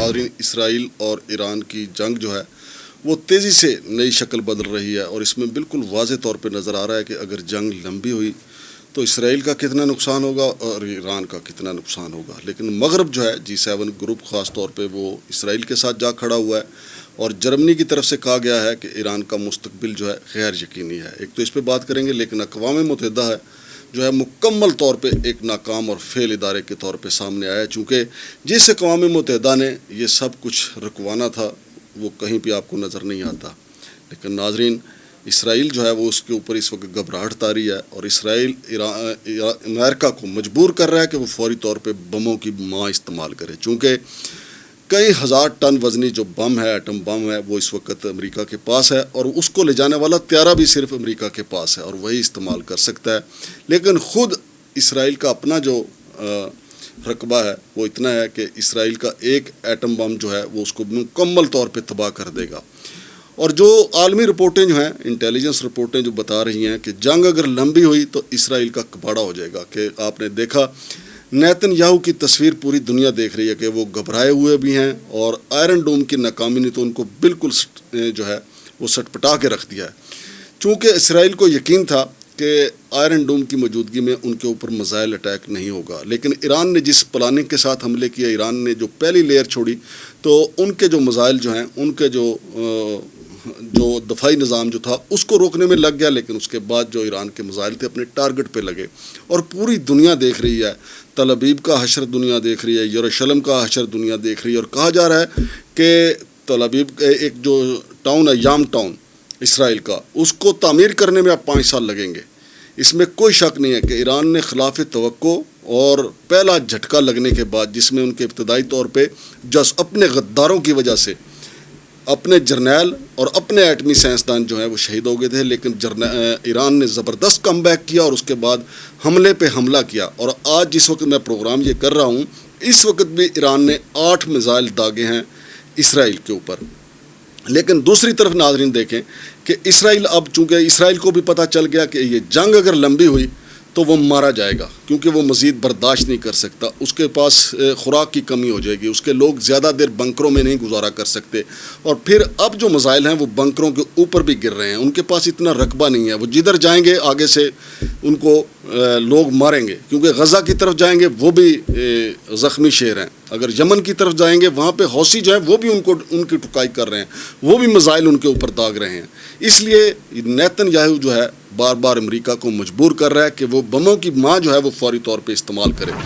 नाज़रीन, इसराइल और ईरान की जंग जो है वो तेज़ी से नई शक्ल बदल रही है और इसमें बिल्कुल वाज़े तौर पे नज़र आ रहा है कि अगर जंग लंबी हुई तो इसराइल का कितना नुकसान होगा और ईरान का कितना नुकसान होगा। लेकिन मगरब जो है G7 ग्रुप ख़ास तौर पे वो इसराइल के साथ जा खड़ा हुआ है और जर्मनी की तरफ से कहा गया है कि ईरान का मुस्तकबिल जो है गैर यकीनी है। एक तो इस पे बात करेंगे, लेकिन अक़वाम मुत्तहिदा है जो है मुकम्मल तौर पे एक नाकाम और फेल इदारे के तौर पे सामने आया, चूँकि जिस अक़वाम मुत्तहिदा ने ये सब कुछ रुकवाना था वो कहीं पे आपको नज़र नहीं आता। लेकिन नाज़रीन, इसराइल जो है वो उसके ऊपर इस वक्त घबराहट तारी है और इसराइल अमेरिका को मजबूर कर रहा है कि वो फौरी तौर पे बमों की माँ इस्तेमाल करे, चूँकि कई हज़ार टन वज़नी जो बम है, एटम बम है, वो इस वक्त अमेरिका के पास है और उसको ले जाने वाला त्यारा भी सिर्फ अमेरिका के पास है और वही इस्तेमाल कर सकता है। लेकिन ख़ुद इसराइल का अपना जो रकबा है वो इतना है कि इसराइल का एक एटम बम जो है वो उसको मुकम्मल तौर पे तबाह कर देगा। और जो आलमी रिपोर्टें जो हैं, इंटेलिजेंस रिपोर्टें जो बता रही हैं कि जंग अगर लंबी हुई तो इसराइल का कबाड़ा हो जाएगा। कि आपने देखा नेतन्याहू की तस्वीर पूरी दुनिया देख रही है कि वो घबराए हुए भी हैं और आयरन डोम की नाकामी ने तो उनको बिल्कुल जो है वो सटपटा के रख दिया है। चूँकि इसराइल को यकीन था कि आयरन डोम की मौजूदगी में उनके ऊपर मिसाइल अटैक नहीं होगा, लेकिन ईरान ने जिस प्लानिंग के साथ हमले किया, ईरान ने जो पहली लेयर छोड़ी तो उनके जो मिसाइल जो हैं, उनके जो दफ़ाई निज़ाम जो था उसको रोकने में लग गया। लेकिन उसके बाद जो ईरान के मिसाइल थे अपने टारगेट पे लगे और पूरी दुनिया देख रही है, तल अबीब का हशर दुनिया देख रही है, यरूशलेम का हशर दुनिया देख रही है और कहा जा रहा है कि तल अबीब एक जो टाउन है, याम टाउन इसराइल का, उसको तामीर करने में अब 5 साल लगेंगे। इसमें कोई शक नहीं है कि ईरान ने खिलाफ तवक्को और पहला झटका लगने के बाद, जिसमें उनके इब्तदाई तौर पे जस अपने गद्दारों की वजह से अपने जर्नैल और अपने एटमी साइंसदान जो हैं वो शहीद हो गए थे, लेकिन ईरान ने ज़बरदस्त कमबैक किया और उसके बाद हमले पे हमला किया। और आज जिस वक्त मैं प्रोग्राम ये कर रहा हूँ, इस वक्त भी ईरान ने 8 मिसाइल दागे हैं इसराइल के ऊपर। लेकिन दूसरी तरफ नाज़रीन देखें कि इसराइल, अब चूँकि इसराइल को भी पता चल गया कि ये जंग अगर लंबी हुई तो वो मारा जाएगा, क्योंकि वो मज़ीद बर्दाश्त नहीं कर सकता, उसके पास खुराक की कमी हो जाएगी, उसके लोग ज़्यादा देर बंकरों में नहीं गुजारा कर सकते। और फिर अब जो मिसाइल हैं वो बंकरों के ऊपर भी गिर रहे हैं, उनके पास इतना रकबा नहीं है, वो जिधर जाएंगे आगे से उनको लोग मारेंगे, क्योंकि गज़ा की तरफ जाएंगे वो भी ज़ख्मी शेर हैं, अगर यमन की तरफ जाएंगे वहाँ पे हौसी जो है वो भी उनकी टुकाई कर रहे हैं, वो भी मिसाइल उनके ऊपर दाग रहे हैं। इसलिए नेतन्याहू जो है बार बार अमेरिका को मजबूर कर रहा है कि वो बमों की माँ जो है वो फौरी तौर पे इस्तेमाल करे।